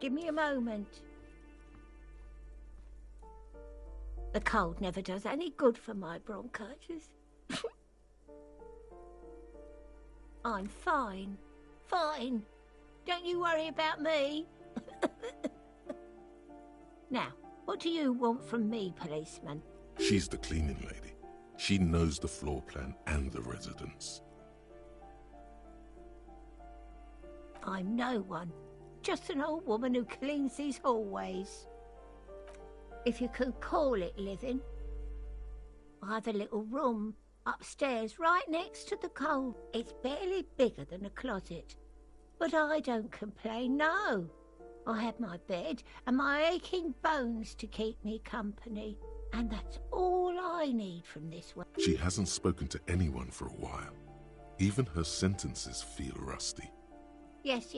Give me a moment. The cold never does any good for my bronchitis. I'm fine. Fine. Don't you worry about me. Now, what do you want from me, policeman? She's the cleaning lady. She knows the floor plan and the residence. I'm no one. Just an old woman who cleans these hallways. If you can call it living. I have a little room upstairs right next to the coal. It's barely bigger than a closet. But I don't complain, no. I have my bed and my aching bones to keep me company. And that's all I need from this one. She hasn't spoken to anyone for a while. Even her sentences feel rusty. Yes,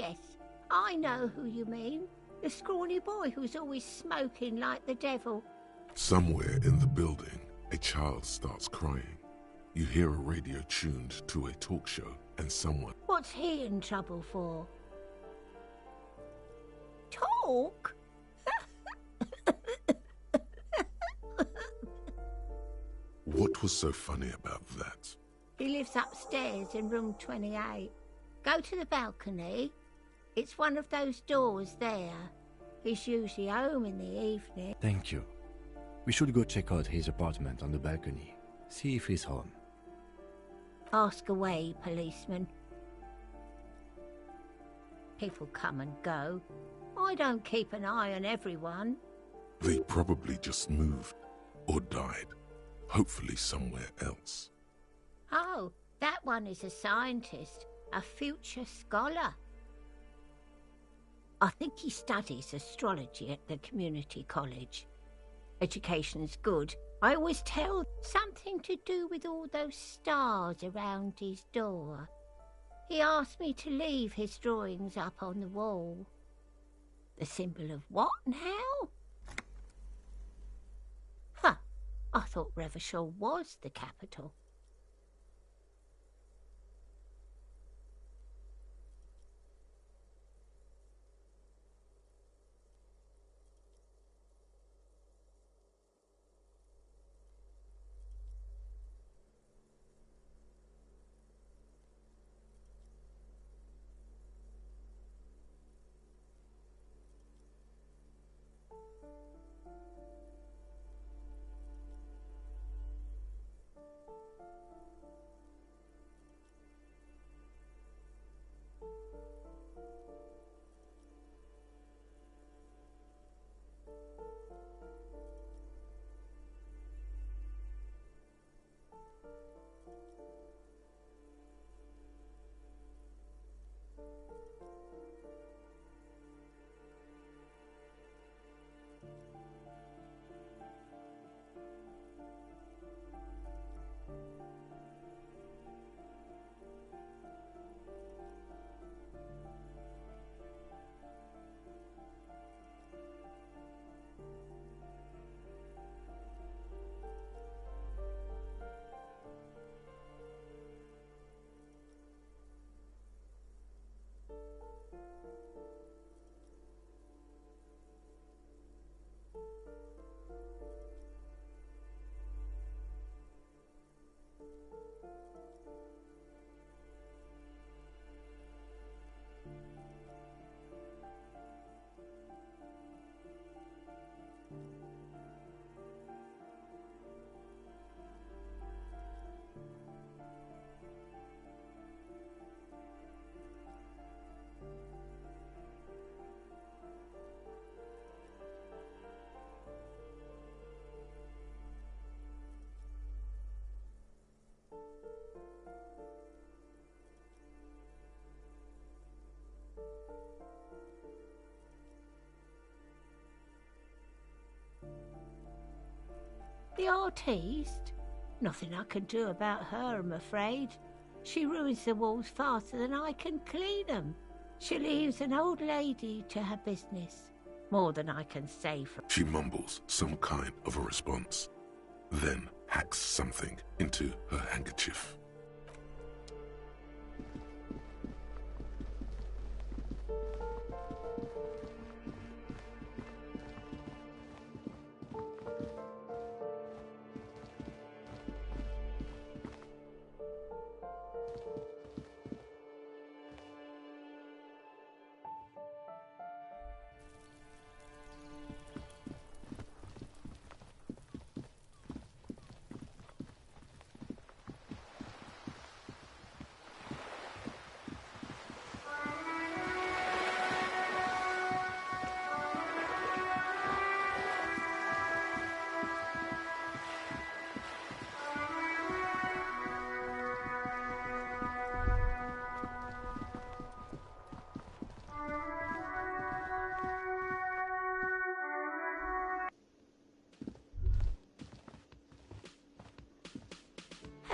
I know who you mean. The scrawny boy who's always smoking like the devil. Somewhere in the building, a child starts crying. You hear a radio tuned to a talk show and someone... What's he in trouble for? Talk? What was so funny about that? He lives upstairs in room 28. Go to the balcony. It's one of those doors there. He's usually home in the evening. Thank you. We should go check out his apartment on the balcony. See if he's home. Ask away, policeman. People come and go. I don't keep an eye on everyone. They probably just moved or died. Hopefully somewhere else. Oh, that one is a scientist, a future scholar. I think he studies astrology at the community college. Education's good. I always tell something to do with all those stars around his door. He asked me to leave his drawings up on the wall. The symbol of what now? Huh, I thought Revachol was the capital. The artiste? Nothing I can do about her, I'm afraid. She ruins the walls faster than I can clean them. She leaves an old lady to her business. More than I can say for... She mumbles some kind of a response, then hacks something into her handkerchief.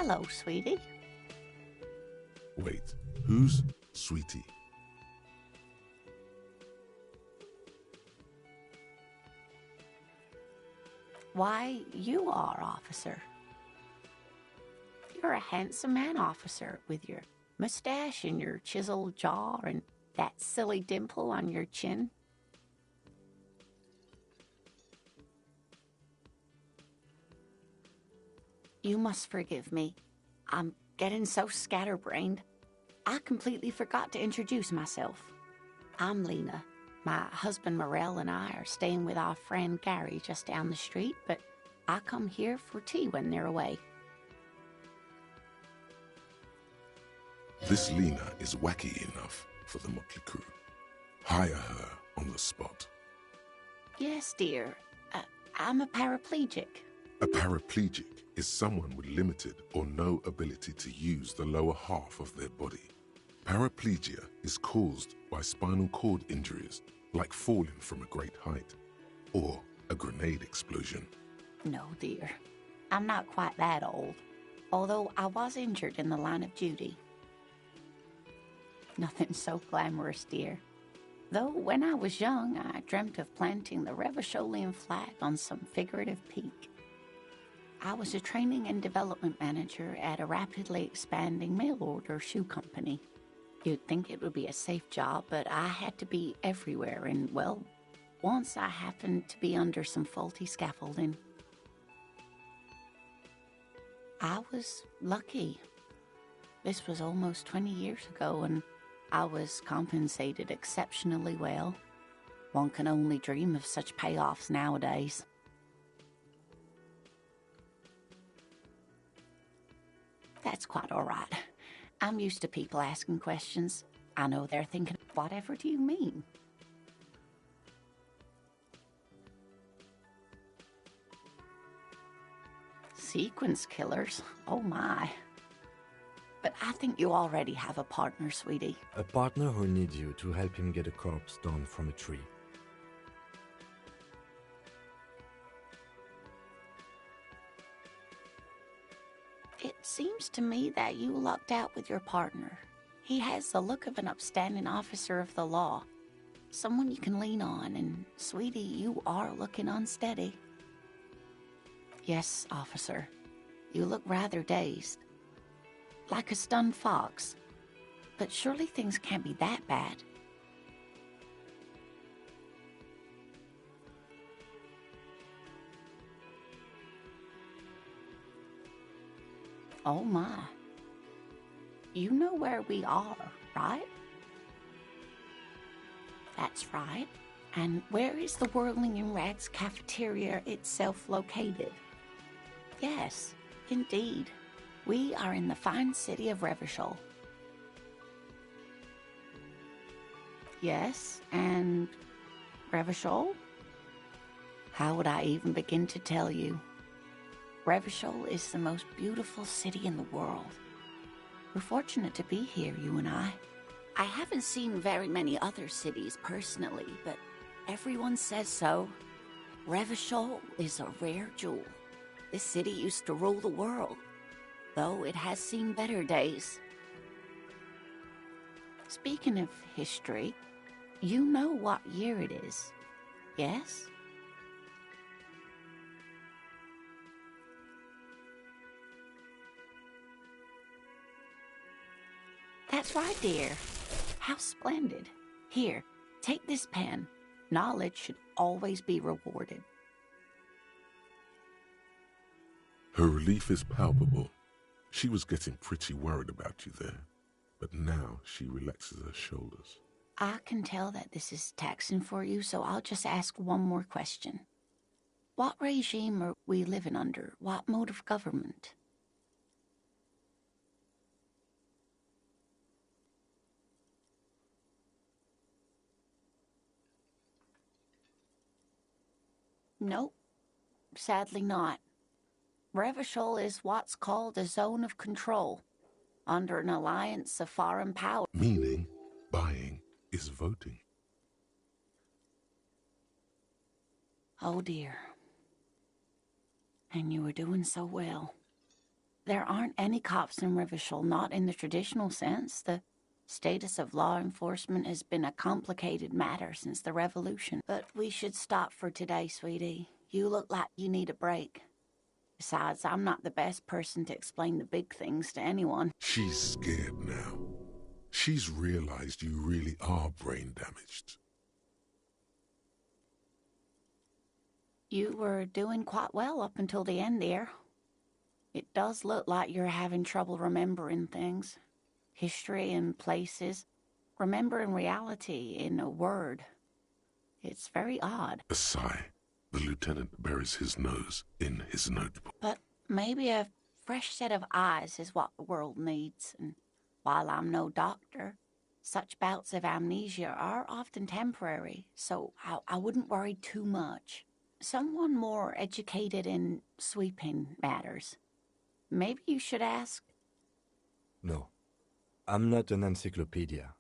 Hello, sweetie. Wait, who's Sweetie? Why, you are, officer. You're a handsome man, officer, with your mustache and your chiseled jaw and that silly dimple on your chin. You must forgive me. I'm getting so scatterbrained. I completely forgot to introduce myself. I'm Lena. My husband Morel and I are staying with our friend Gary just down the street, but I come here for tea when they're away. This Lena is wacky enough for the motley crew. Hire her on the spot. Yes, dear. I'm a paraplegic. A paraplegic is someone with limited or no ability to use the lower half of their body. Paraplegia is caused by spinal cord injuries, like falling from a great height, or a grenade explosion. No, dear. I'm not quite that old, although I was injured in the line of duty. Nothing so glamorous, dear. Though when I was young, I dreamt of planting the Revacholian flag on some figurative peak. I was a training and development manager at a rapidly expanding mail-order shoe company. You'd think it would be a safe job, but I had to be everywhere, and, well, once I happened to be under some faulty scaffolding. I was lucky. This was almost 20 years ago, and I was compensated exceptionally well. One can only dream of such payoffs nowadays. That's quite all right. I'm used to people asking questions. I know they're thinking, whatever do you mean? Sequence killers? Oh my. But I think you already have a partner, sweetie. A partner who needs you to help him get a corpse down from a tree. It seems to me that you lucked out with your partner. He has the look of an upstanding officer of the law. Someone you can lean on, and sweetie, you are looking unsteady. Yes, officer. You look rather dazed. Like a stunned fox. But surely things can't be that bad. Oh my. You know where we are, right? That's right. And where is the Whirling in Rags cafeteria itself located? Yes, indeed. We are in the fine city of Revachol. Yes, and Revachol? How would I even begin to tell you? Revachol is the most beautiful city in the world. We're fortunate to be here, you and I. I haven't seen very many other cities personally, but everyone says so. Revachol is a rare jewel. This city used to rule the world, though it has seen better days. Speaking of history, you know what year it is, yes? That's right, dear. How splendid. Here, take this pen. Knowledge should always be rewarded. Her relief is palpable. She was getting pretty worried about you there, but now she relaxes her shoulders. I can tell that this is taxing for you, so I'll just ask one more question. What regime are we living under? What mode of government? Nope, sadly not. Revachol is what's called a zone of control, under an alliance of foreign powers. Meaning, buying is voting. Oh dear. And you were doing so well. There aren't any cops in Revachol, not in the traditional sense. The status of law enforcement has been a complicated matter since the revolution. But we should stop for today, sweetie. You look like you need a break. Besides, I'm not the best person to explain the big things to anyone. She's scared now. She's realized you really are brain damaged. You were doing quite well up until the end there. It does look like you're having trouble remembering things. History and places. Remembering reality in a word. It's very odd. A sigh. The lieutenant buries his nose in his notebook. But maybe a fresh set of eyes is what the world needs. And while I'm no doctor, such bouts of amnesia are often temporary, so I wouldn't worry too much. Someone more educated in sweeping matters. Maybe you should ask. No. I'm not an encyclopedia.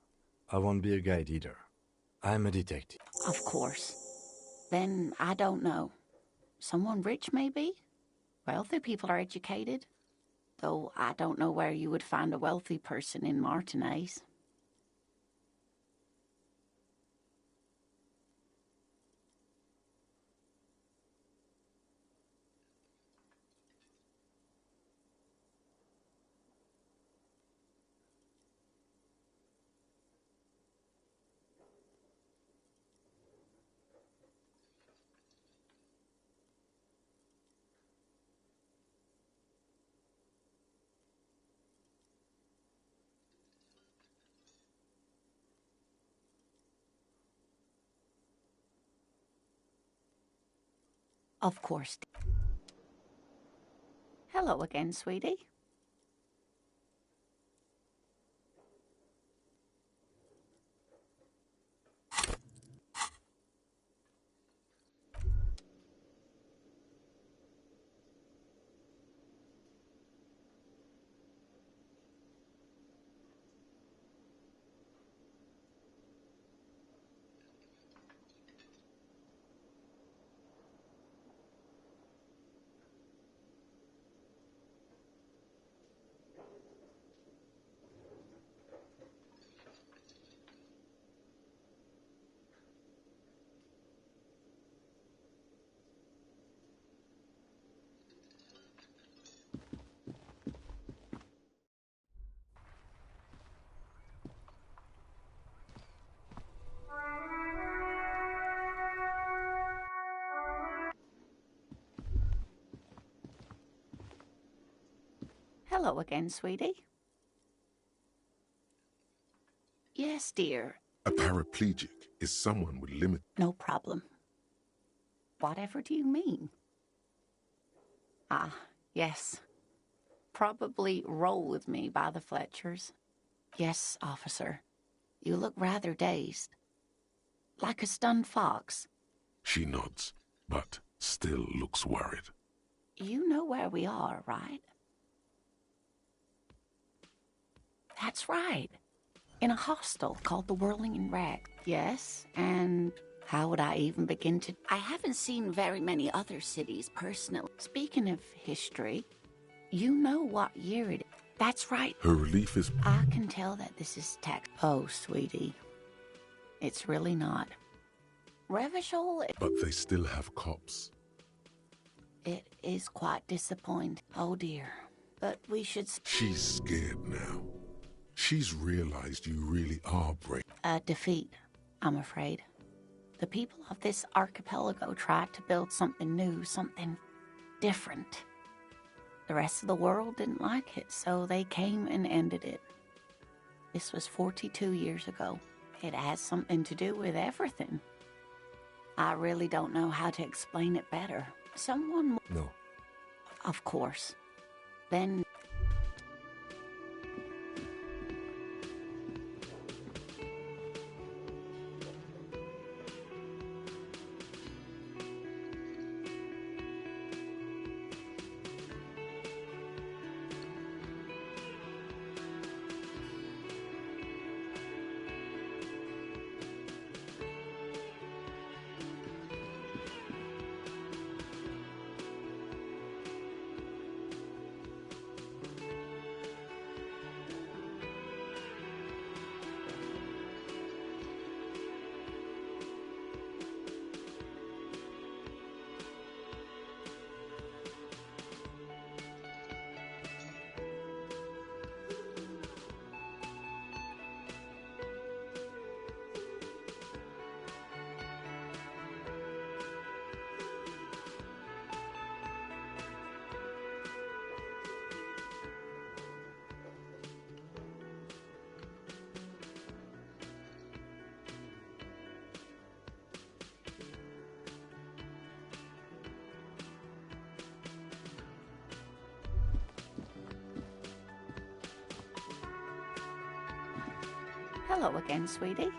I won't be a guide either. I'm a detective. Of course. Then I don't know. Someone rich, maybe? Wealthy people are educated. Though I don't know where you would find a wealthy person in Martinez. Of course. Hello again, sweetie. Hello again, sweetie. Yes, dear. A paraplegic is someone with limit. No problem. Whatever do you mean? Ah, yes. Probably roll with me by the Fletchers. Yes, officer. You look rather dazed. Like a stunned fox. She nods, but still looks worried. You know where we are, right? That's right. In a hostel called the Whirling in Rag. Yes, and how would I even begin to... I haven't seen very many other cities personally. Speaking of history, you know what year it is. That's right. Her relief is... I can tell that this is tech. Oh, sweetie. It's really not. Revachol... But they still have cops. It is quite disappointing. Oh, dear. But we should... She's scared now. She's realized you really are brain... A defeat, I'm afraid. The people of this archipelago tried to build something new, something different. The rest of the world didn't like it, so they came and ended it. This was 42 years ago. It has something to do with everything. I really don't know how to explain it better. Someone... No. Of course. Then... Hello again, sweetie.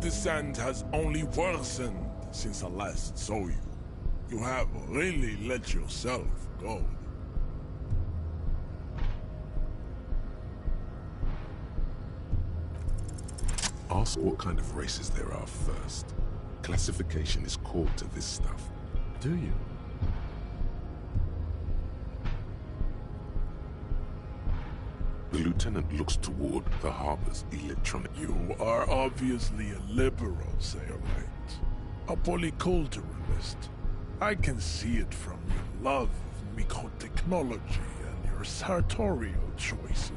descent has only worsened since I last saw you. You have really let yourself go. Ask what kind of races there are first. Classification is core to this stuff. Do you? The lieutenant looks toward the harbor's electronic. You are obviously a liberal, Sailorite. A polyculturalist. I can see it from your love of microtechnology and your sartorial choices.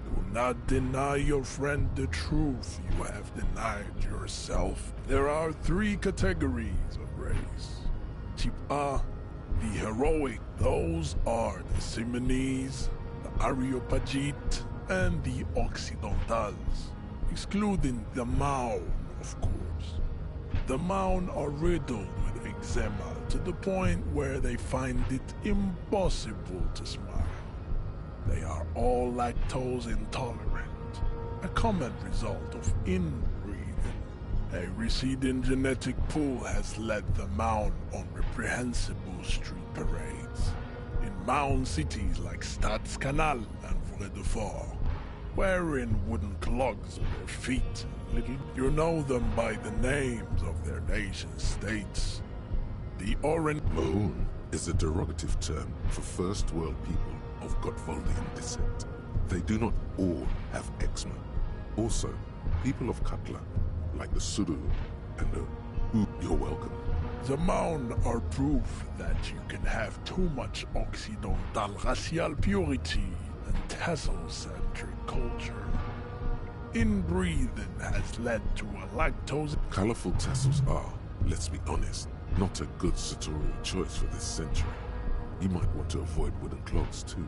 Do not deny your friend the truth you have denied yourself. There are 3 categories of race. Type A, the heroic. Those are the Simonese, the Areopagite, and the Occidentals, excluding the Maun, of course. The Maun are riddled with eczema to the point where they find it impossible to smile. They are all lactose intolerant, a common result of inbreeding. A receding genetic pool has led the Maun on reprehensible street parades in Maun cities like Stadskanal and Vredefort, wearing wooden clogs on their feet. You know them by the names of their nation-states. The Orange Mahoon is a derogative term for first world people of Gotvaldian descent. They do not all have eczema. Also, people of Katla, like the Suru and the you're welcome. The Maun are proof that you can have too much Occidental racial purity and tassel-centric culture. Inbreeding has led to a lactose... Colorful tassels are, let's be honest, not a good sartorial choice for this century. You might want to avoid wooden clogs too.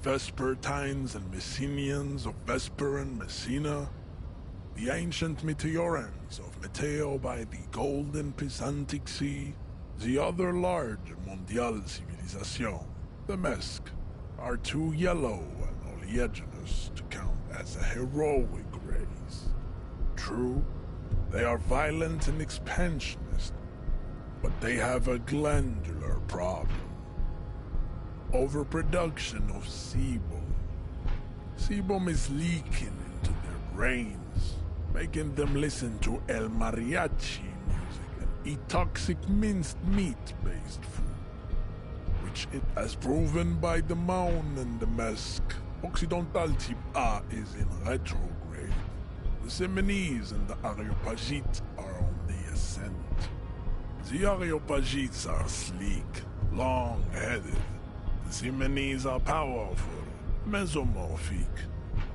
Vespertines and Messenians of Vesper and Messina, the ancient Meteorans of Meteo by the Golden Pisantic Sea, the other large Mondial civilization, the Mesk, are too yellow and oleaginous to count as a heroic race. True, they are violent and expansionist, but they have a glandular problem. Overproduction of sebum. Sebum is leaking into their brains, making them listen to El Mariachi music and eat toxic minced meat-based food, which it has proven by the Maun and the Mesk. Occidental type A is in retrograde. The Simonese and the Areopagites are on the ascent. The Areopagites are sleek, long-headed. The Simonese are powerful, mesomorphic.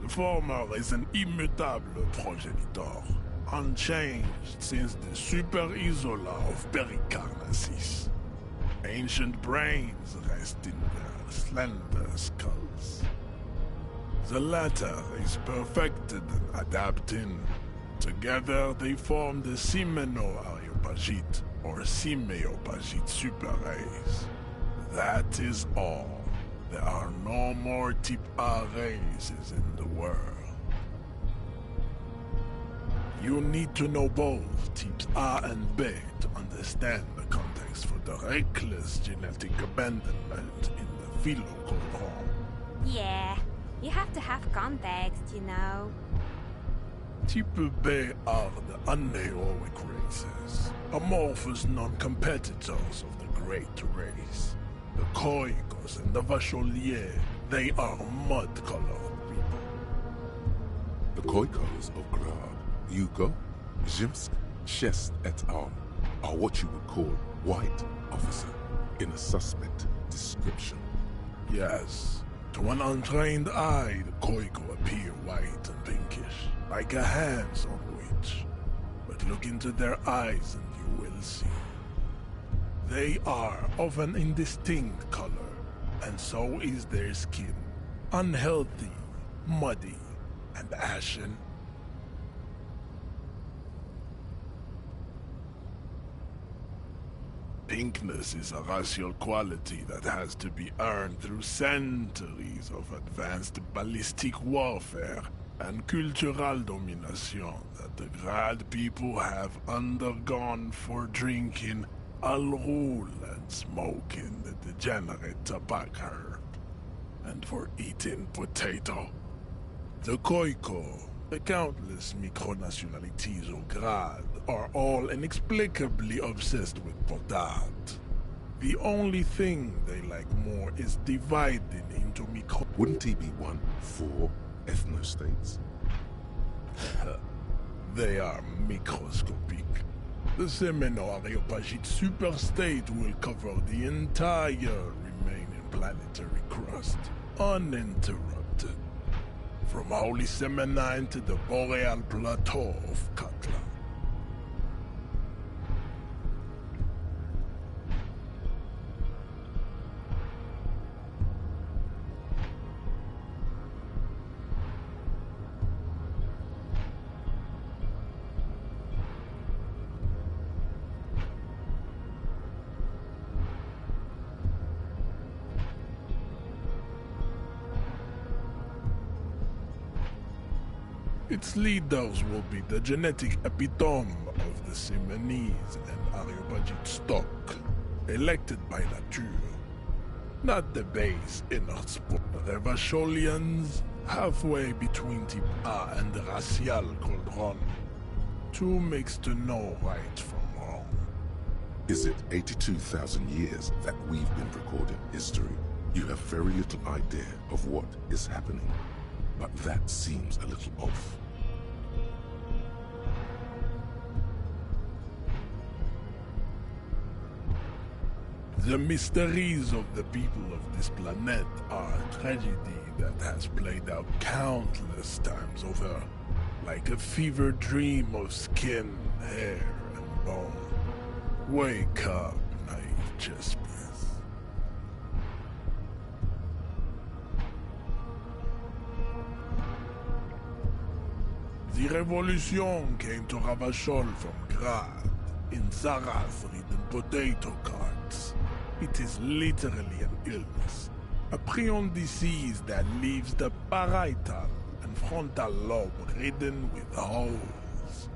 The former is an immutable progenitor, unchanged since the Super Isola of Pericarnassus. Ancient brains rest in their slender skulls. The latter is perfected and adapting. Together they form the Simeno-Areopagite or Simeopagite super race. That is all. There are no more type A races in the world. You need to know both types A and B to understand the context for the reckless genetic abandonment in the Philocodron. Yeah, you have to have context, you know. Type B are the unheroic races, amorphous non-competitors of the great race. The Koikos and the Vacholier, they are mud-colored people. The Koikos of Grad, Yugo, Zhimsk, Shest et al. Are what you would call white officer in a suspect description. Yes, to an untrained eye, the Koiko appear white and pinkish, like a hands-on witch. But look into their eyes and you will see. They are of an indistinct color, and so is their skin. Unhealthy, muddy, and ashen. Pinkness is a racial quality that has to be earned through centuries of advanced ballistic warfare and cultural domination that the Grad people have undergone for drinking Al Ghul and smoking the degenerate tobacco herb, and for eating potato. The Khoikhoi, the countless micronationalities of Grad, are all inexplicably obsessed with potat. The only thing they like more is dividing into micro... Wouldn't he be one for ethnostates? They are microscopic. The Semeno-Areopagite superstate will cover the entire remaining planetary crust, uninterrupted. From Holy Semenine to the Boreal Plateau of Katla. Its leaders will be the genetic epitome of the Semenese and Areopagite stock, elected by nature. Not the base inner sport. Revacholians, halfway between Type A and the Racial Cauldron. Two makes to know right from wrong. Is it 82,000 years that we've been recording history? You have very little idea of what is happening, but that seems a little off. The mysteries of the people of this planet are a tragedy that has played out countless times over, like a fever dream of skin, hair, and bone. Wake up, naive Chespeth. The revolution came to Ravachol from Grad, in Zaraz-ridden potato carts. It is literally an illness, a prion disease that leaves the parietal and frontal lobe ridden with holes.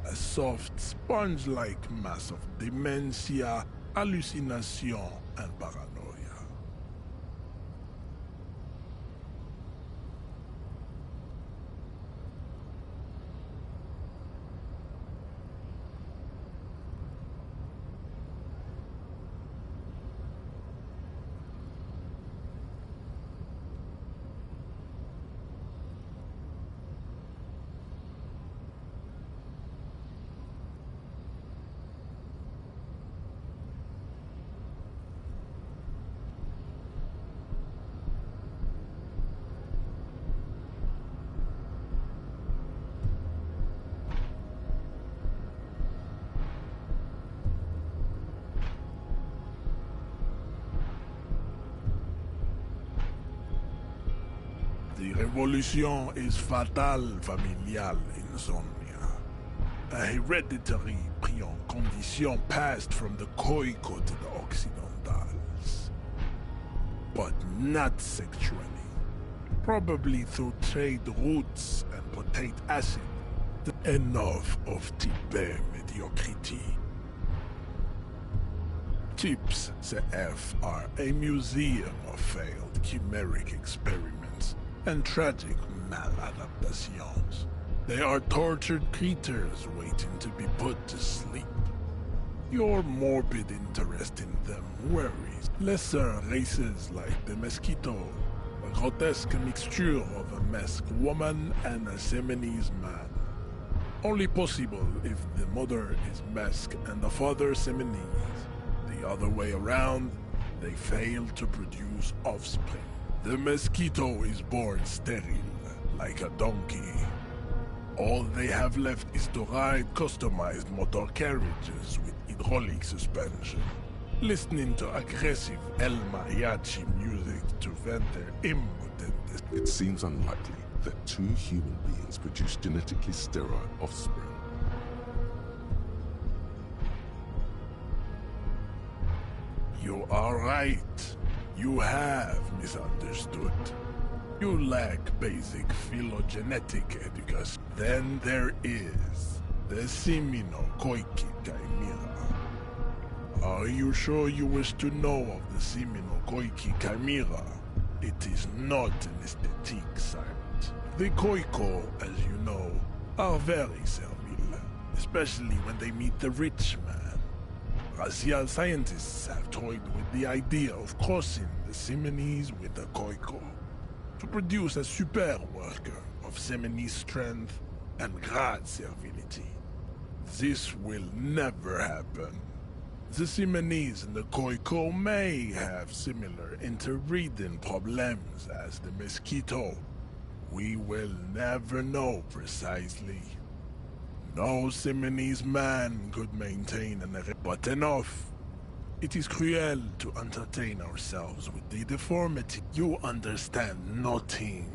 A soft, sponge-like mass of dementia, hallucination, and paranoia. The revolution is fatal familial insomnia. A hereditary prion condition passed from the Khoikhoi to the Occidentals. But not sexually. Probably through trade routes and potate acid. Enough of Tibet mediocrity. Tips CF are a museum of failed chimeric experiments and tragic maladaptations. They are tortured creatures waiting to be put to sleep. Your morbid interest in them worries lesser races like the mosquito, a grotesque mixture of a masked woman and a Semenese man. Only possible if the mother is masked and the father Semenese. The other way around, they fail to produce offspring. The mosquito is born sterile, like a donkey. All they have left is to ride customized motor carriages with hydraulic suspension, listening to aggressive El Mariachi music to vent their impotent. It seems unlikely that two human beings produce genetically sterile offspring. You are right. You have misunderstood. You lack basic phylogenetic education. Then there is the Simino Koiki Chimera. Are you sure you wish to know of the Simino Koiki Chimera? It is not an aesthetic site. The Koiko, as you know, are very servile, especially when they meet the rich man. Racial scientists have toyed with the idea of crossing the Simonese with the Koiko to produce a super worker of Simonese strength and great servility. This will never happen. The Simonese and the Koiko may have similar interbreeding problems as the mosquito. We will never know precisely. No Simonese man could maintain an erect, but enough. It is cruel to entertain ourselves with the deformity. You understand nothing.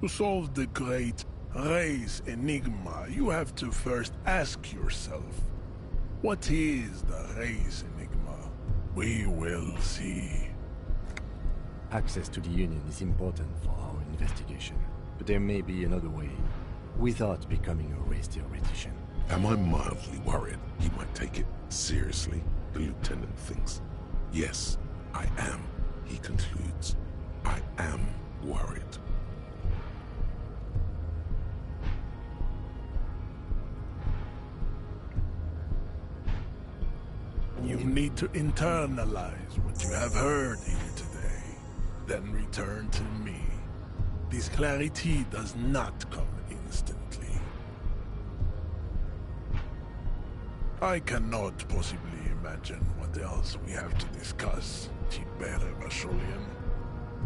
To solve the great race enigma, you have to first ask yourself, what is the race enigma? We will see. Access to the Union is important for our investigation, but there may be another way, without becoming a race theoretician. Am I mildly worried he might take it seriously? The lieutenant thinks. Yes, I am, he concludes. I am worried. You need to internalize what you have heard here today, then return to me. This clarity does not come instantly. I cannot possibly imagine what else we have to discuss, Tibere Vasholian.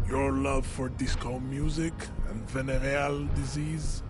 Your love for disco music and venereal disease?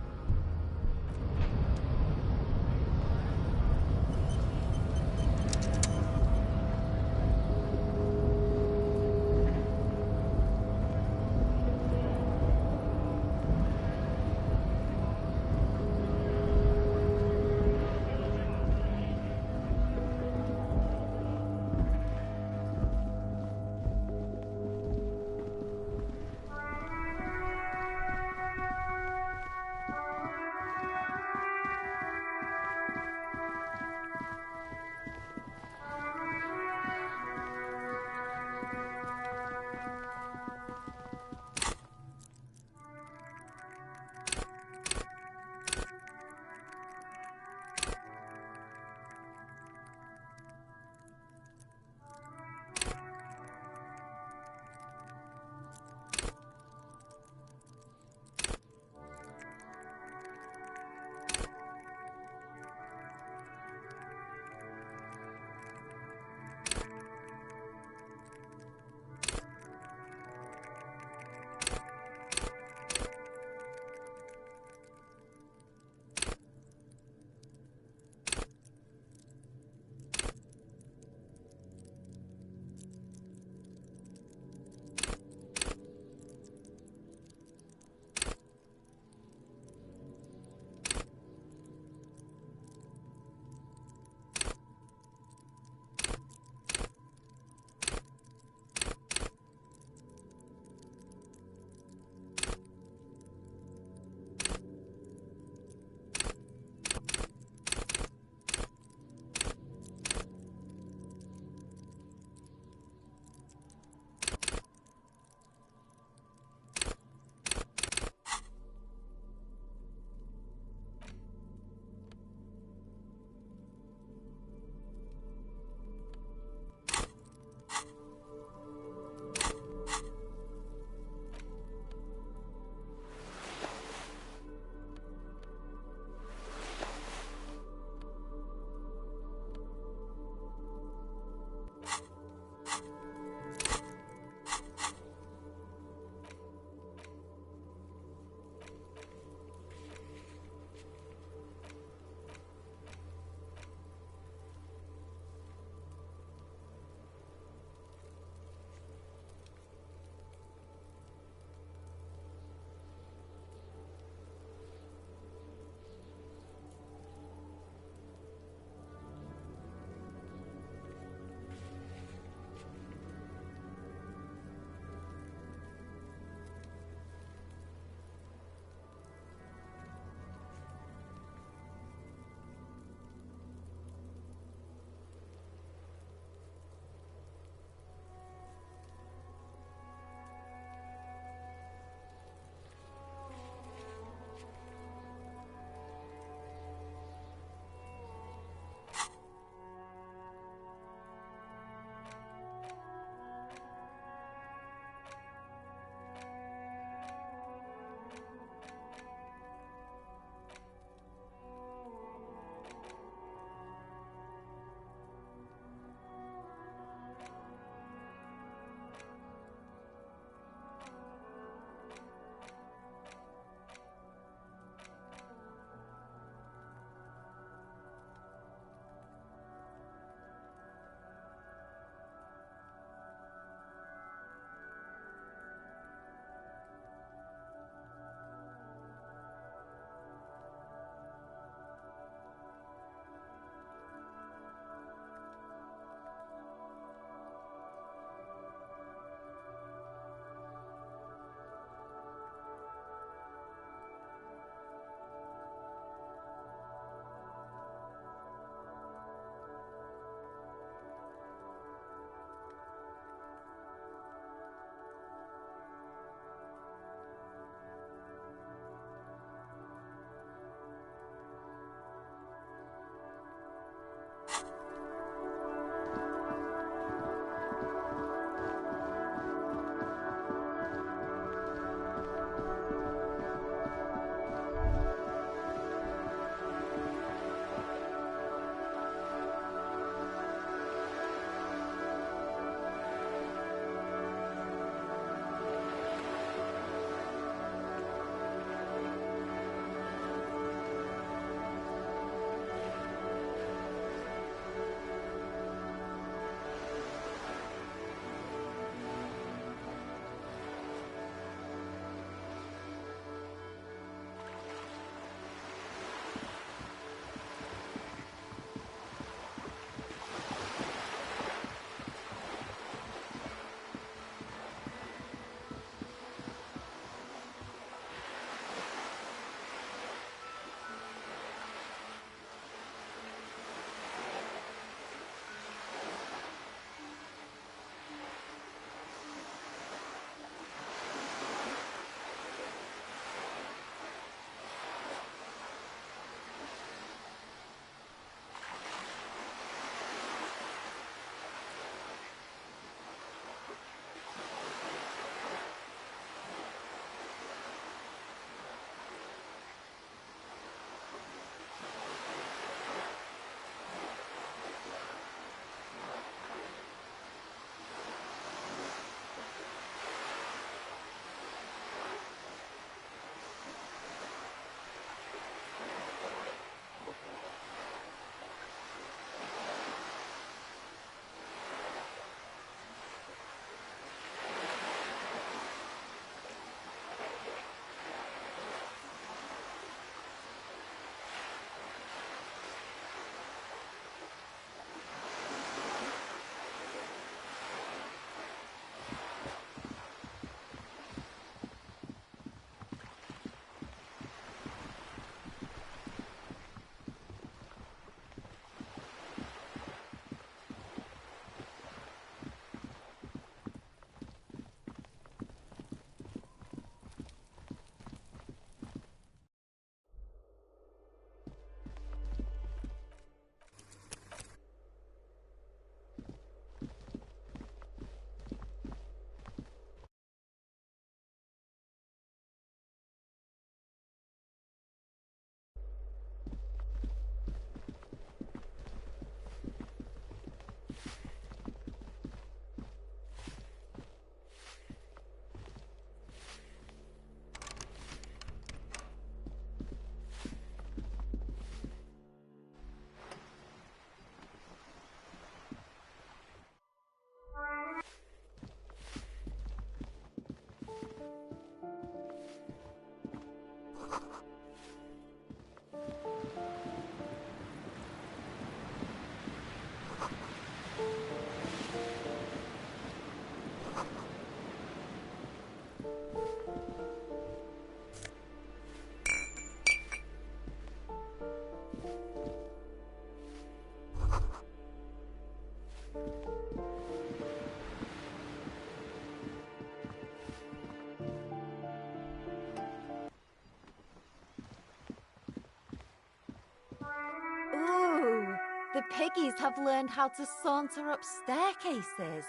piggies have learned how to saunter up staircases.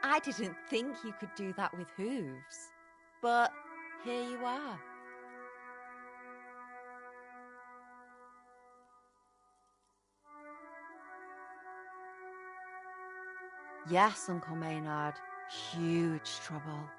I didn't think you could do that with hooves. But here you are. Yes, Uncle Maynard. Huge trouble.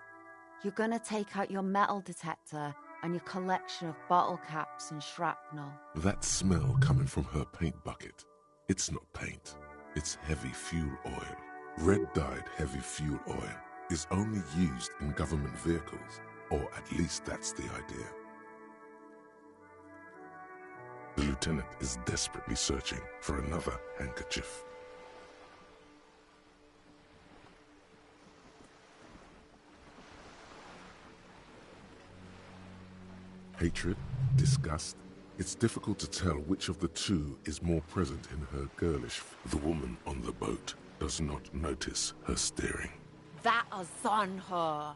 You're gonna take out your metal detector and your collection of bottle caps and shrapnel. That smell coming from her paint bucket. It's not paint. It's heavy fuel oil. Red-dyed heavy fuel oil is only used in government vehicles, or at least that's the idea. The lieutenant is desperately searching for another handkerchief. Hatred, disgust. It's difficult to tell which of the two is more present in her girlish. The woman on the boat does not notice her staring. That Ozon her.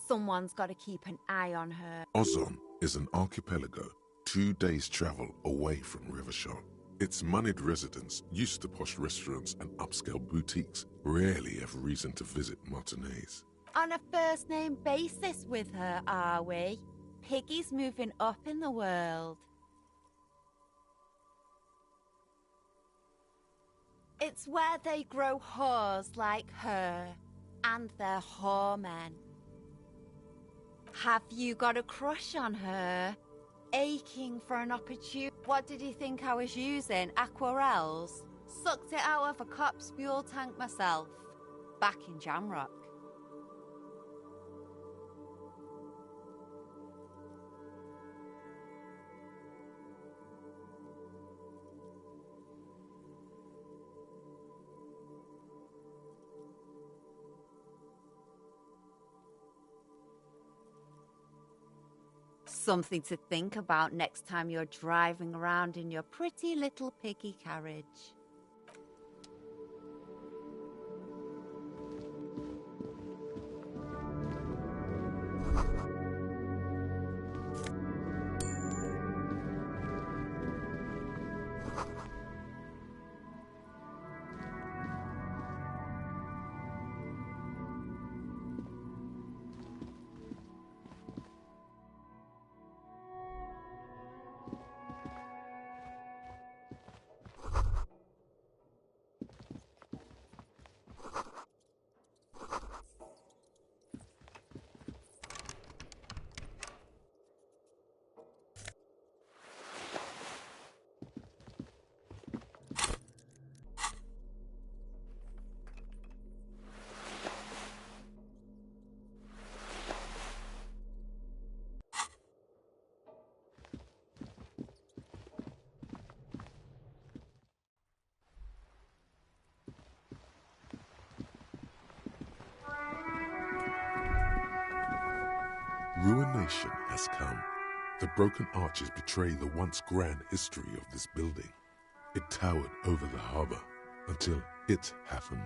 Someone's got to keep an eye on her. Ozon is an archipelago 2 days' travel away from Revachol. Its moneyed residents, used to posh restaurants and upscale boutiques, rarely have reason to visit Martinez. On a first-name basis with her, are we? Piggy's moving up in the world. It's where they grow whores like her, and their whoremen. Have you got a crush on her? Aching for an opportunity? What did you think I was using? Aquarels? Sucked it out of a cop's fuel tank myself, back in Jamrock. Something to think about next time you're driving around in your pretty little piggy carriage. Ruination has come. The broken arches betray the once grand history of this building. It towered over the harbor until it happened.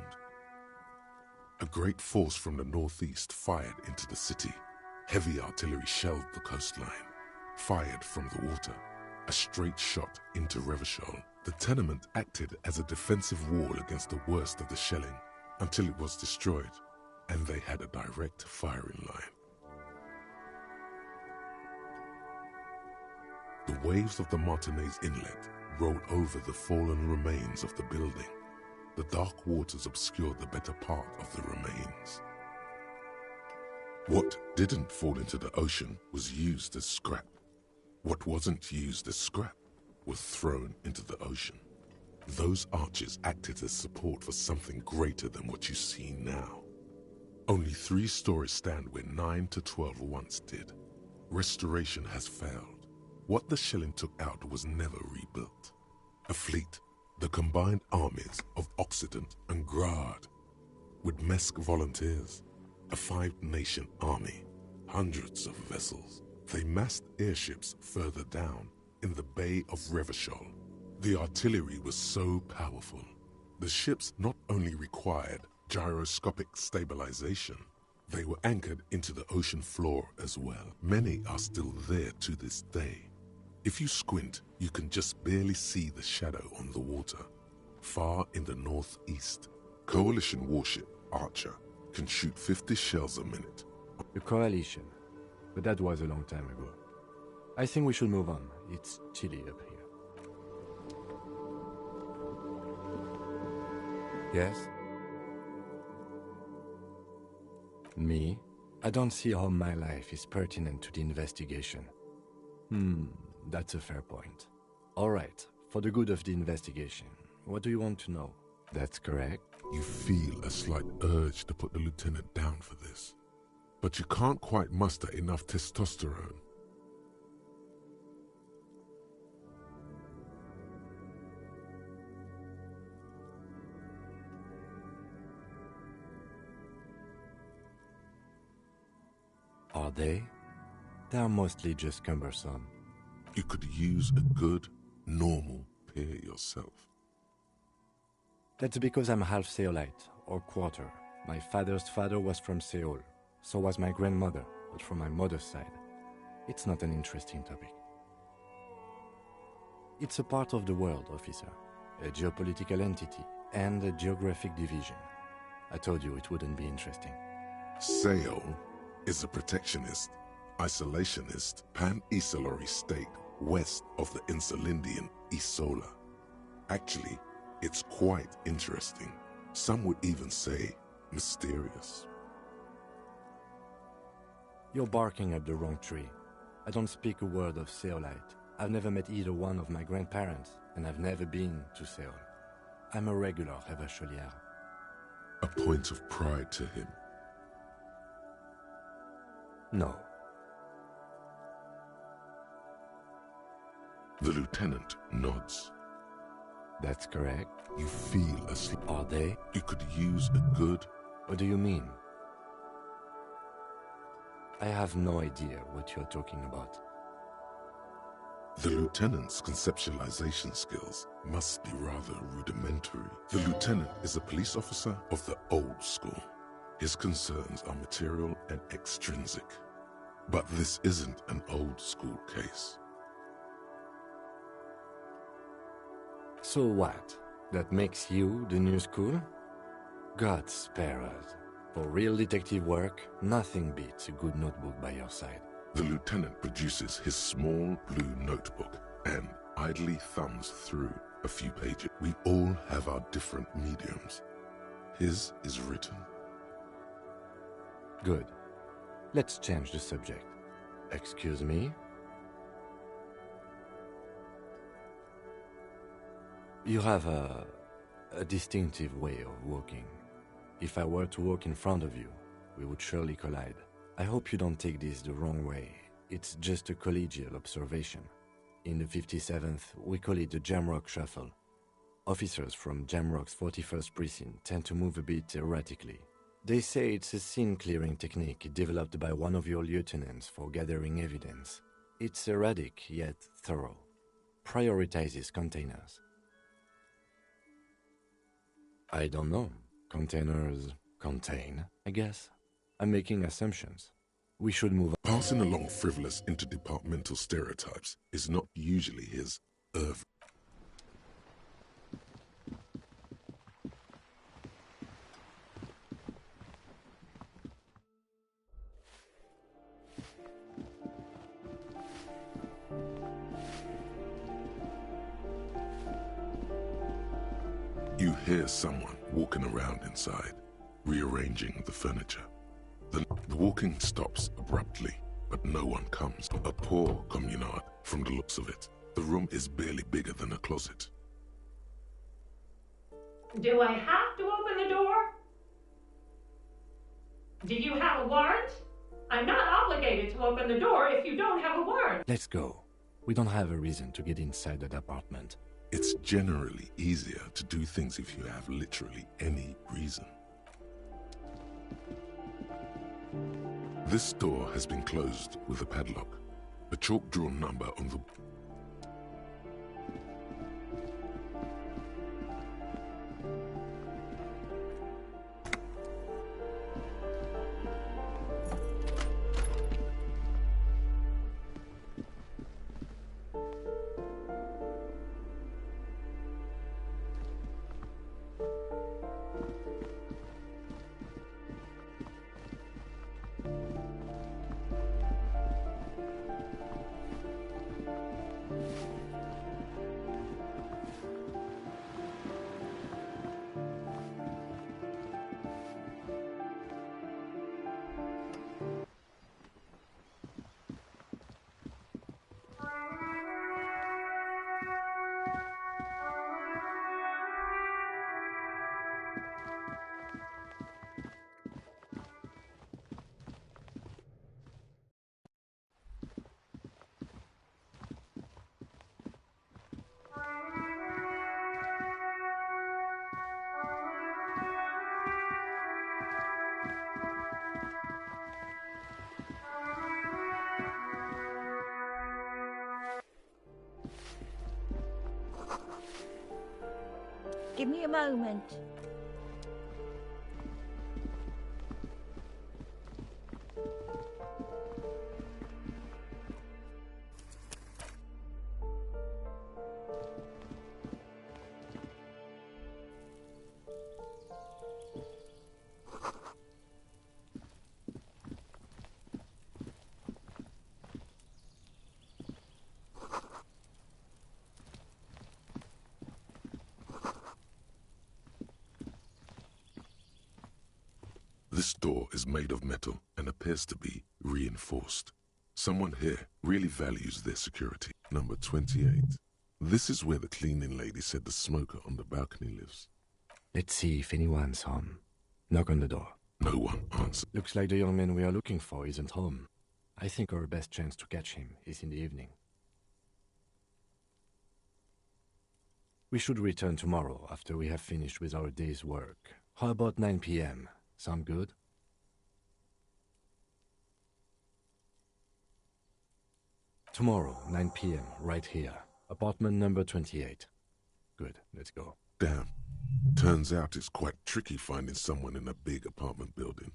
A great force from the northeast fired into the city. Heavy artillery shelled the coastline. Fired from the water, a straight shot into Revachol. The tenement acted as a defensive wall against the worst of the shelling until it was destroyed, and they had a direct firing line. The waves of the Martinez Inlet rolled over the fallen remains of the building. The dark waters obscured the better part of the remains. What didn't fall into the ocean was used as scrap. What wasn't used as scrap was thrown into the ocean. Those arches acted as support for something greater than what you see now. Only 3 stories stand where 9 to 12 once did. Restoration has failed. What the shelling took out was never rebuilt. A fleet, the combined armies of Occident and Grad, with Mesk volunteers, a 5-nation army, hundreds of vessels. They massed airships further down in the Bay of Revachol. The artillery was so powerful. The ships not only required gyroscopic stabilization, they were anchored into the ocean floor as well. Many are still there to this day. If you squint, you can just barely see the shadow on the water. far in the northeast. Coalition warship Archer can shoot 50 shells a minute. The Coalition. But that was a long time ago. I think we should move on. It's chilly up here. Yes? Me? I don't see how my life is pertinent to the investigation. That's a fair point. All right, for the good of the investigation, what do you want to know? That's correct. You feel a slight urge to put the lieutenant down for this, but you can't quite muster enough testosterone. Are they? They are mostly just cumbersome. You could use a good, normal peer yourself. That's because I'm half Seolite, or quarter. My father's father was from Seoul. So was my grandmother, but from my mother's side. It's not an interesting topic. It's a part of the world, officer. A geopolitical entity, and a geographic division. I told you it wouldn't be interesting. Seoul is a protectionist, isolationist, pan-Isolari state west of the Insulindian Isola. Actually, it's quite interesting. Some would even say mysterious. You're barking up the wrong tree. I don't speak a word of Seolite. I've never met either one of my grandparents, and I've never been to Seoul. I'm a regular Revacholière. A point of pride to him. No. The lieutenant nods. That's correct. You feel asleep. Are they? You could use a good... What do you mean? I have no idea what you're talking about. The lieutenant's conceptualization skills must be rather rudimentary. The lieutenant is a police officer of the old school. His concerns are material and extrinsic. But this isn't an old school case. So what? That makes you the new school? God spare us. For real detective work, nothing beats a good notebook by your side. The lieutenant produces his small blue notebook and idly thumbs through a few pages. We all have our different mediums. His is written. Good. Let's change the subject. Excuse me? You have a distinctive way of walking. If I were to walk in front of you, we would surely collide. I hope you don't take this the wrong way. It's just a collegial observation. In the 57th, we call it the Jamrock Shuffle. Officers from Jamrock's 41st Precinct tend to move a bit erratically. They say it's a scene-clearing technique developed by one of your lieutenants for gathering evidence. It's erratic, yet thorough. Prioritizes containers. I don't know. Containers contain, I guess. I'm making assumptions. We should move on. Passing along frivolous interdepartmental stereotypes is not usually his oeuvre. You hear someone walking around inside, rearranging the furniture. The walking stops abruptly, but no one comes. A poor communard, from the looks of it. The room is barely bigger than a closet. Do I have to open the door? Do you have a warrant? I'm not obligated to open the door if you don't have a warrant. Let's go. We don't have a reason to get inside that apartment. It's generally easier to do things if you have literally any reason. This door has been closed with a padlock. A chalk-drawn number on the... Give me a moment. This door is made of metal and appears to be reinforced. Someone here really values their security. Number 28. This is where the cleaning lady said the smoker on the balcony lives. Let's see if anyone's home. Knock on the door. No one answered. Looks like the young man we are looking for isn't home. I think our best chance to catch him is in the evening. We should return tomorrow after we have finished with our day's work. How about 9 p.m.? Sound good? Tomorrow, 9 p.m., right here. Apartment number 28. Good, let's go. Damn. Turns out it's quite tricky finding someone in a big apartment building.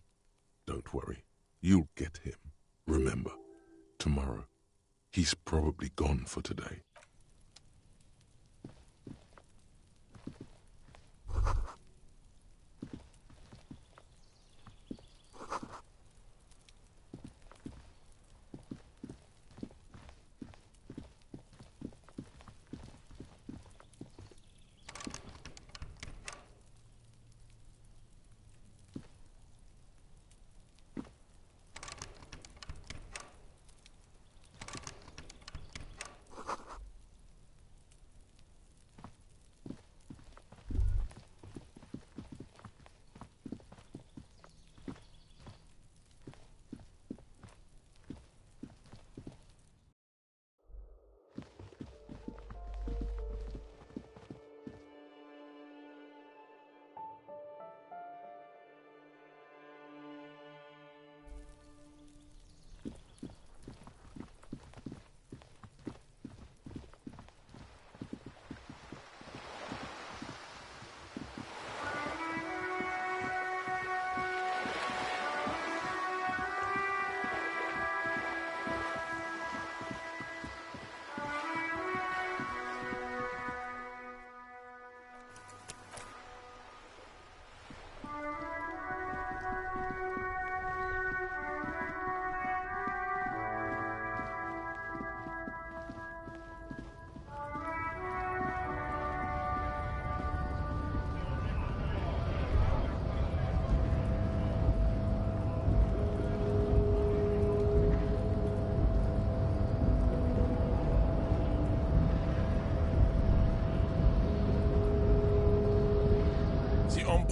Don't worry. You'll get him. Remember, tomorrow. He's probably gone for today.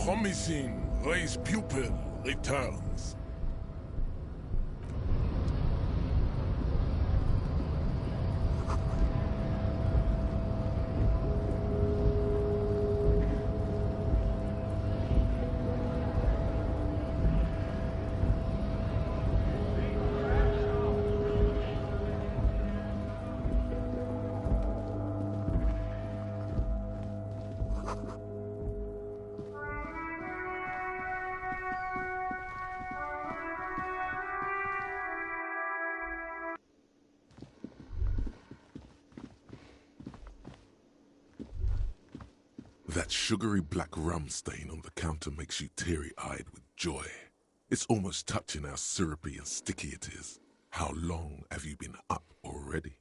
Promising race pupil returns. That sugary black rum stain on the counter makes you teary-eyed with joy. It's almost touching how syrupy and sticky it is. How long have you been up already?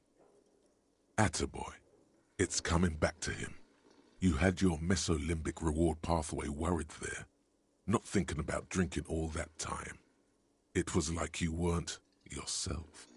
Attaboy. It's coming back to him. You had your mesolimbic reward pathway worried there, not thinking about drinking all that time. It was like you weren't yourself.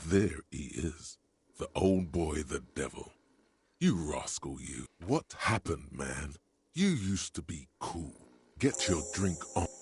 there he is. The old boy, the devil. You rascal, you. What happened, man? You used to be cool. Get your drink on.